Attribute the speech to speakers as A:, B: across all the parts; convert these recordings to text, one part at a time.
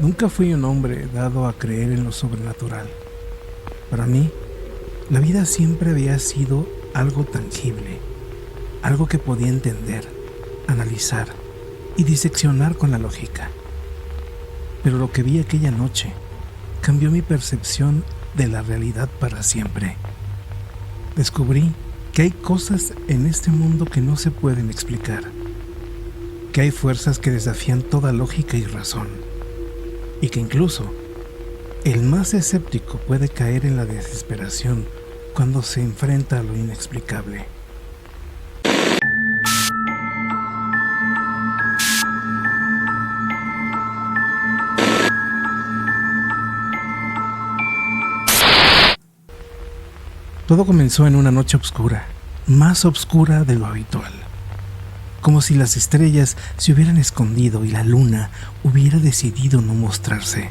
A: Nunca fui un hombre dado a creer en lo sobrenatural. Para mí, la vida siempre había sido algo tangible, algo que podía entender, analizar y diseccionar con la lógica. Pero lo que vi aquella noche cambió mi percepción de la realidad para siempre. Descubrí que hay cosas en este mundo que no se pueden explicar, que hay fuerzas que desafían toda lógica y razón, y que incluso el más escéptico puede caer en la desesperación cuando se enfrenta a lo inexplicable. Todo comenzó en una noche oscura, más oscura de lo habitual, como si las estrellas se hubieran escondido y la luna hubiera decidido no mostrarse.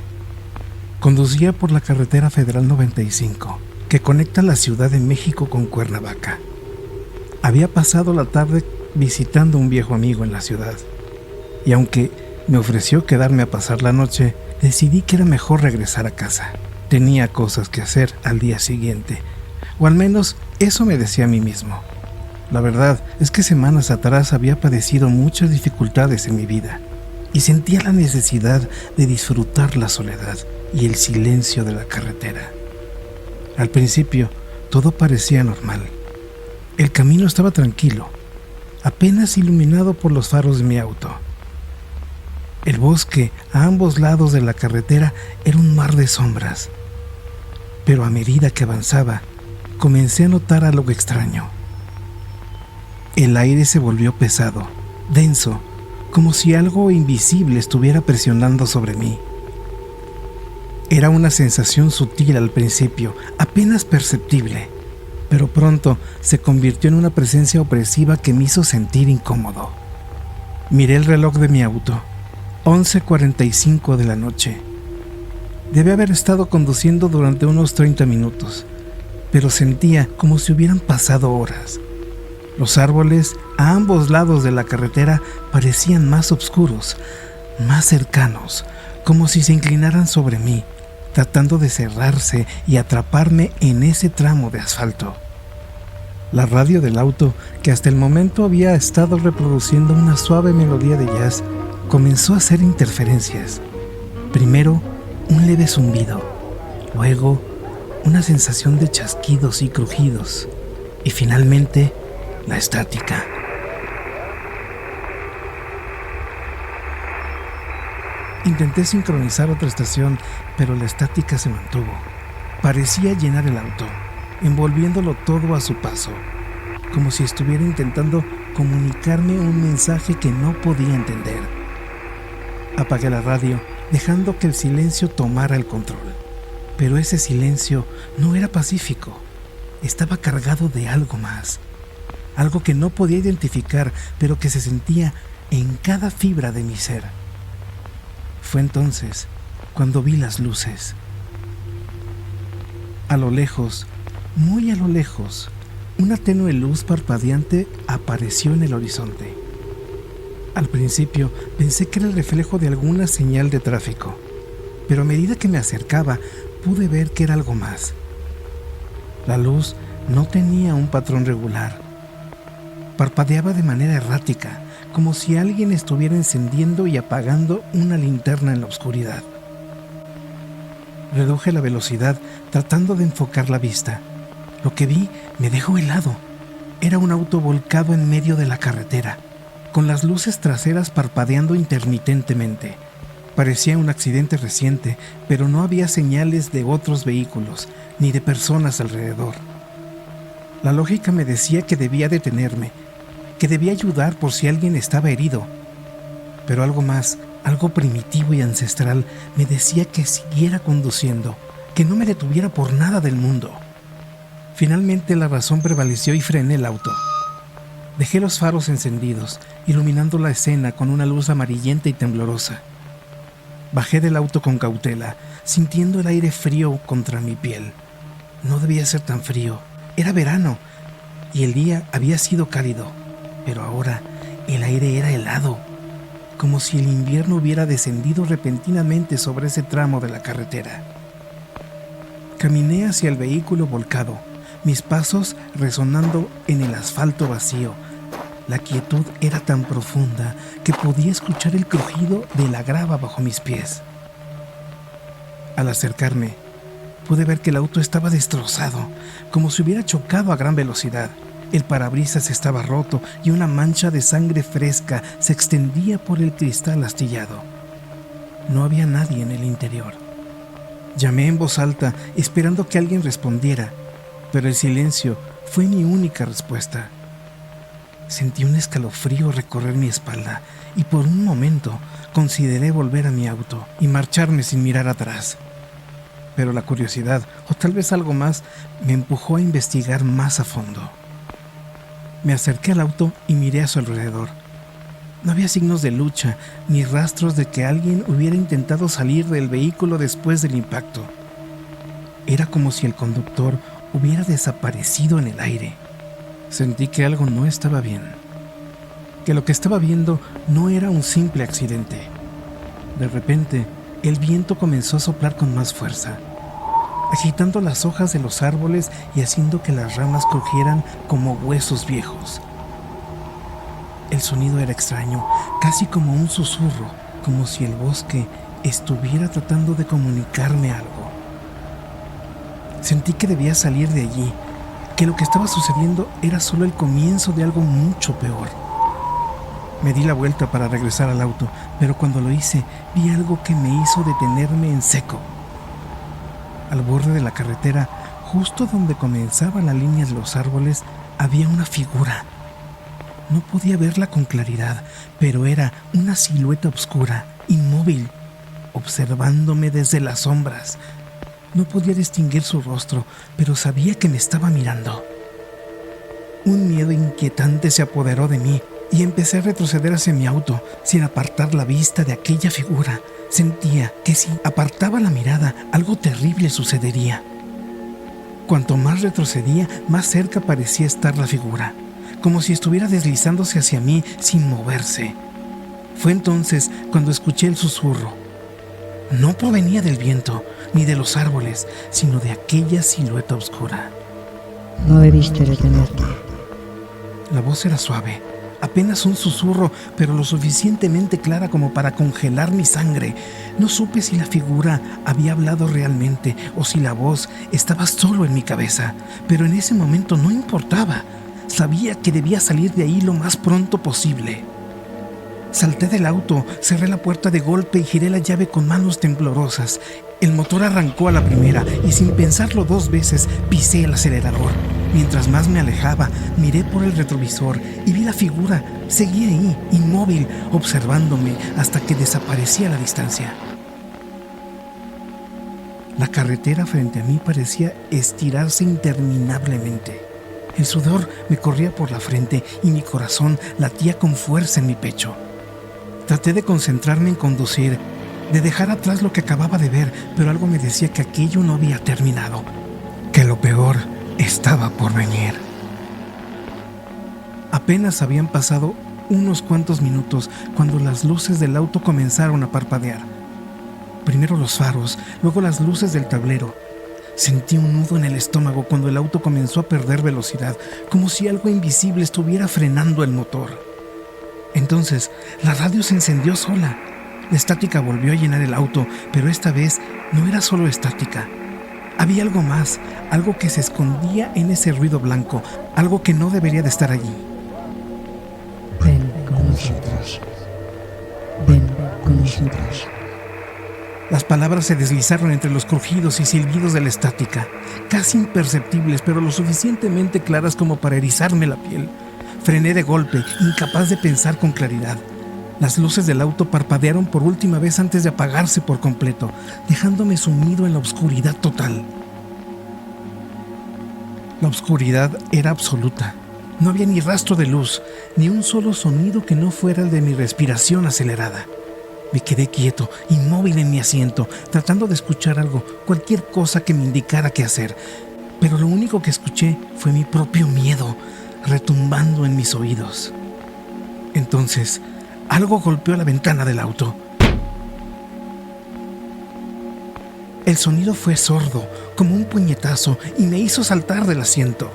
A: Conducía por la carretera Federal 95, que conecta la Ciudad de México con Cuernavaca. Había pasado la tarde visitando a un viejo amigo en la ciudad, y aunque me ofreció quedarme a pasar la noche, decidí que era mejor regresar a casa. Tenía cosas que hacer al día siguiente, o al menos eso me decía a mí mismo. La verdad es que semanas atrás había padecido muchas dificultades en mi vida y sentía la necesidad de disfrutar la soledad y el silencio de la carretera. Al principio todo parecía normal. El camino estaba tranquilo, apenas iluminado por los faros de mi auto. El bosque a ambos lados de la carretera era un mar de sombras, pero a medida que avanzaba comencé a notar algo extraño. El aire se volvió pesado, denso, como si algo invisible estuviera presionando sobre mí. Era una sensación sutil al principio, apenas perceptible, pero pronto se convirtió en una presencia opresiva que me hizo sentir incómodo. Miré el reloj de mi auto, 11:45 de la noche. Debí haber estado conduciendo durante unos 30 minutos, pero sentía como si hubieran pasado horas. Los árboles a ambos lados de la carretera parecían más oscuros, más cercanos, como si se inclinaran sobre mí, tratando de cerrarse y atraparme en ese tramo de asfalto. La radio del auto, que hasta el momento había estado reproduciendo una suave melodía de jazz, comenzó a hacer interferencias. Primero, un leve zumbido, luego una sensación de chasquidos y crujidos, y finalmente la estática. Intenté sincronizar otra estación, pero la estática se mantuvo. Parecía llenar el auto, envolviéndolo todo a su paso, como si estuviera intentando comunicarme un mensaje que no podía entender. Apagué la radio, dejando que el silencio tomara el control. Pero ese silencio no era pacífico, estaba cargado de algo más, algo que no podía identificar, pero que se sentía en cada fibra de mi ser. Fue entonces cuando vi las luces. A lo lejos, muy a lo lejos, una tenue luz parpadeante apareció en el horizonte. Al principio pensé que era el reflejo de alguna señal de tráfico, pero a medida que me acercaba, pude ver que era algo más. La luz no tenía un patrón regular. Parpadeaba de manera errática, como si alguien estuviera encendiendo y apagando una linterna en la oscuridad. Reduje la velocidad tratando de enfocar la vista. Lo que vi me dejó helado. Era un auto volcado en medio de la carretera, con las luces traseras parpadeando intermitentemente. Parecía un accidente reciente, pero no había señales de otros vehículos, ni de personas alrededor. La lógica me decía que debía detenerme, que debía ayudar por si alguien estaba herido. Pero algo más, algo primitivo y ancestral, me decía que siguiera conduciendo, que no me detuviera por nada del mundo. Finalmente la razón prevaleció y frené el auto. Dejé los faros encendidos, iluminando la escena con una luz amarillenta y temblorosa. Bajé del auto con cautela, sintiendo el aire frío contra mi piel. No debía ser tan frío. Era verano y el día había sido cálido, pero ahora el aire era helado. como si el invierno hubiera descendido repentinamente sobre ese tramo de la carretera. Caminé hacia el vehículo volcado, mis pasos resonando en el asfalto vacío. La quietud era tan profunda que podía escuchar el crujido de la grava bajo mis pies. Al acercarme, pude ver que el auto estaba destrozado, como si hubiera chocado a gran velocidad. El parabrisas estaba roto y una mancha de sangre fresca se extendía por el cristal astillado. No había nadie en el interior. Llamé en voz alta, esperando que alguien respondiera, pero el silencio fue mi única respuesta. Sentí un escalofrío recorrer mi espalda y por un momento consideré volver a mi auto y marcharme sin mirar atrás. Pero la curiosidad, o tal vez algo más, me empujó a investigar más a fondo. Me acerqué al auto y miré a su alrededor. No había signos de lucha ni rastros de que alguien hubiera intentado salir del vehículo después del impacto. Era como si el conductor hubiera desaparecido en el aire. Sentí que algo no estaba bien, que lo que estaba viendo no era un simple accidente. De repente, el viento comenzó a soplar con más fuerza, agitando las hojas de los árboles y haciendo que las ramas crujieran como huesos viejos. El sonido era extraño, casi como un susurro, como si el bosque estuviera tratando de comunicarme algo. Sentí que debía salir de allí, que lo que estaba sucediendo era solo el comienzo de algo mucho peor. Me di la vuelta para regresar al auto, pero cuando lo hice, vi algo que me hizo detenerme en seco. Al borde de la carretera, justo donde comenzaba la línea de los árboles, había una figura. No podía verla con claridad, pero era una silueta oscura, inmóvil, observándome desde las sombras. No podía distinguir su rostro, pero sabía que me estaba mirando. Un miedo inquietante se apoderó de mí y empecé a retroceder hacia mi auto, sin apartar la vista de aquella figura. Sentía que si apartaba la mirada, algo terrible sucedería. Cuanto más retrocedía, más cerca parecía estar la figura, como si estuviera deslizándose hacia mí sin moverse. Fue entonces cuando escuché el susurro. No provenía del viento ni de los árboles, sino de aquella silueta oscura.
B: No debiste detenerte.
A: La voz era suave, apenas un susurro, pero lo suficientemente clara como para congelar mi sangre. No supe si la figura había hablado realmente o si la voz estaba solo en mi cabeza, pero en ese momento no importaba. Sabía que debía salir de ahí lo más pronto posible. Salté del auto, cerré la puerta de golpe y giré la llave con manos temblorosas. El motor arrancó a la primera y sin pensarlo dos veces pisé el acelerador. Mientras más me alejaba, miré por el retrovisor y vi la figura. Seguía ahí, inmóvil, observándome hasta que desaparecía a la distancia. La carretera frente a mí parecía estirarse interminablemente. El sudor me corría por la frente y mi corazón latía con fuerza en mi pecho. Traté de concentrarme en conducir, de dejar atrás lo que acababa de ver, pero algo me decía que aquello no había terminado, que lo peor estaba por venir. Apenas habían pasado unos cuantos minutos cuando las luces del auto comenzaron a parpadear. Primero los faros, luego las luces del tablero. Sentí un nudo en el estómago cuando el auto comenzó a perder velocidad, como si algo invisible estuviera frenando el motor. Entonces, la radio se encendió sola. La estática volvió a llenar el auto, pero esta vez no era solo estática. Había algo más, algo que se escondía en ese ruido blanco, algo que no debería de estar allí.
B: Ven con nosotros. Ven con nosotros.
A: Las palabras se deslizaron entre los crujidos y silbidos de la estática, casi imperceptibles, pero lo suficientemente claras como para erizarme la piel. Frené de golpe, incapaz de pensar con claridad. Las luces del auto parpadearon por última vez antes de apagarse por completo, dejándome sumido en la oscuridad total. La oscuridad era absoluta. No había ni rastro de luz, ni un solo sonido que no fuera el de mi respiración acelerada. Me quedé quieto, inmóvil en mi asiento, tratando de escuchar algo, cualquier cosa que me indicara qué hacer. Pero lo único que escuché fue mi propio miedo, retumbando en mis oídos. Entonces, algo golpeó la ventana del auto. El sonido fue sordo, como un puñetazo, y me hizo saltar del asiento.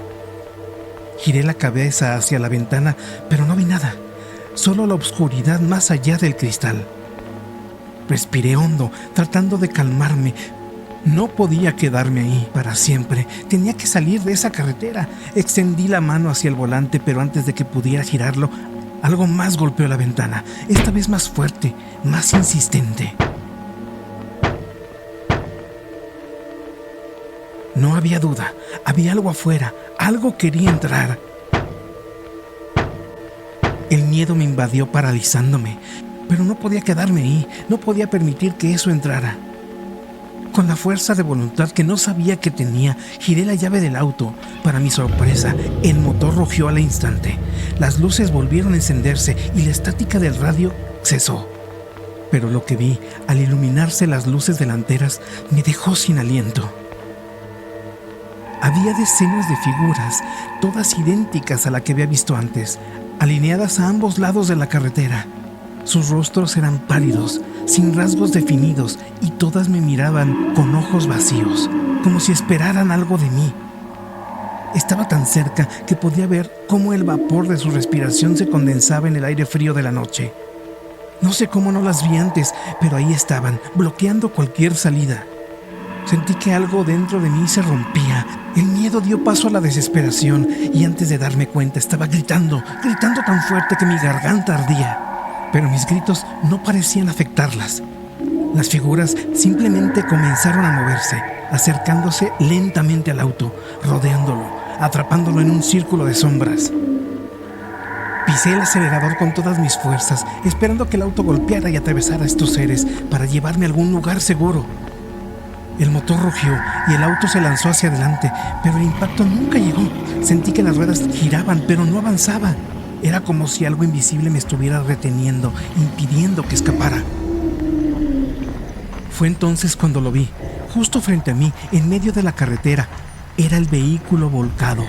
A: Giré la cabeza hacia la ventana, pero no vi nada, solo la oscuridad más allá del cristal. Respiré hondo, tratando de calmarme. No podía quedarme ahí para siempre. Tenía que salir de esa carretera. Extendí la mano hacia el volante, pero antes de que pudiera girarlo, algo más golpeó la ventana, esta vez más fuerte, más insistente. No había duda, había algo afuera, algo quería entrar. El miedo me invadió paralizándome, pero no podía quedarme ahí, no podía permitir que eso entrara. Con la fuerza de voluntad que no sabía que tenía, giré la llave del auto. Para mi sorpresa, el motor rugió al instante. Las luces volvieron a encenderse y la estática del radio cesó. Pero lo que vi al iluminarse las luces delanteras me dejó sin aliento. Había decenas de figuras, todas idénticas a la que había visto antes, alineadas a ambos lados de la carretera. Sus rostros eran pálidos, sin rasgos definidos, y todas me miraban con ojos vacíos, como si esperaran algo de mí. Estaba tan cerca que podía ver cómo el vapor de su respiración se condensaba en el aire frío de la noche. No sé cómo no las vi antes, pero ahí estaban, bloqueando cualquier salida. Sentí que algo dentro de mí se rompía. El miedo dio paso a la desesperación y antes de darme cuenta estaba gritando tan fuerte que mi garganta ardía. Pero mis gritos no parecían afectarlas. Las figuras simplemente comenzaron a moverse, acercándose lentamente al auto, rodeándolo, atrapándolo en un círculo de sombras. Pisé el acelerador con todas mis fuerzas, esperando que el auto golpeara y atravesara a estos seres para llevarme a algún lugar seguro. El motor rugió y el auto se lanzó hacia adelante, pero el impacto nunca llegó. Sentí que las ruedas giraban, pero no avanzaba. Era como si algo invisible me estuviera reteniendo, impidiendo que escapara. Fue entonces cuando lo vi, justo frente a mí, en medio de la carretera. Era el vehículo volcado.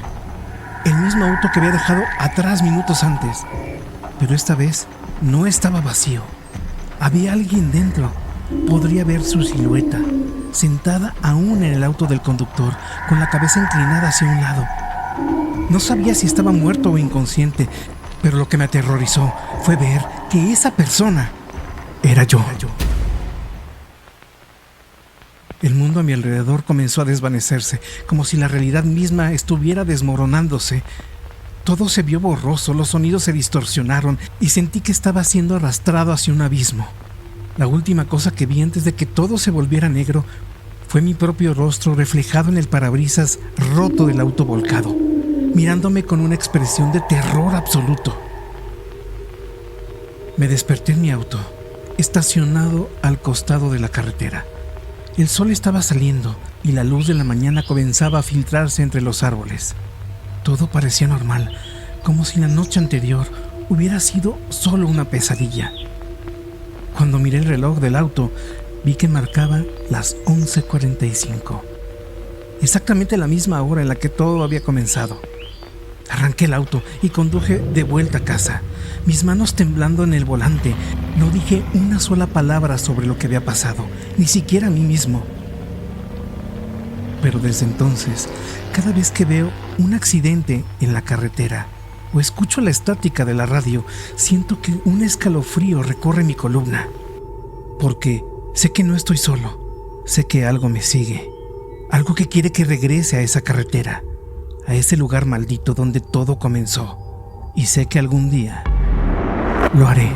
A: El mismo auto que había dejado atrás minutos antes. Pero esta vez no estaba vacío. Había alguien dentro. Podría ver su silueta, sentada aún en el auto del conductor, con la cabeza inclinada hacia un lado. No sabía si estaba muerto o inconsciente, pero lo que me aterrorizó fue ver que esa persona era yo. El mundo a mi alrededor comenzó a desvanecerse, como si la realidad misma estuviera desmoronándose. Todo se vio borroso, los sonidos se distorsionaron y sentí que estaba siendo arrastrado hacia un abismo. La última cosa que vi antes de que todo se volviera negro fue mi propio rostro reflejado en el parabrisas roto del auto volcado, mirándome con una expresión de terror absoluto. Me desperté en mi auto, estacionado al costado de la carretera. El sol estaba saliendo y la luz de la mañana comenzaba a filtrarse entre los árboles. Todo parecía normal, como si la noche anterior hubiera sido solo una pesadilla. Cuando miré el reloj del auto, vi que marcaba las 11:45. Exactamente la misma hora en la que todo había comenzado. Arranqué el auto y conduje de vuelta a casa, mis manos temblando en el volante. No dije una sola palabra sobre lo que había pasado, ni siquiera a mí mismo. Pero desde entonces, cada vez que veo un accidente en la carretera o escucho la estática de la radio, siento que un escalofrío recorre mi columna. Porque sé que no estoy solo, sé que algo me sigue, algo que quiere que regrese a esa carretera, a ese lugar maldito donde todo comenzó. Y sé que algún día lo haré.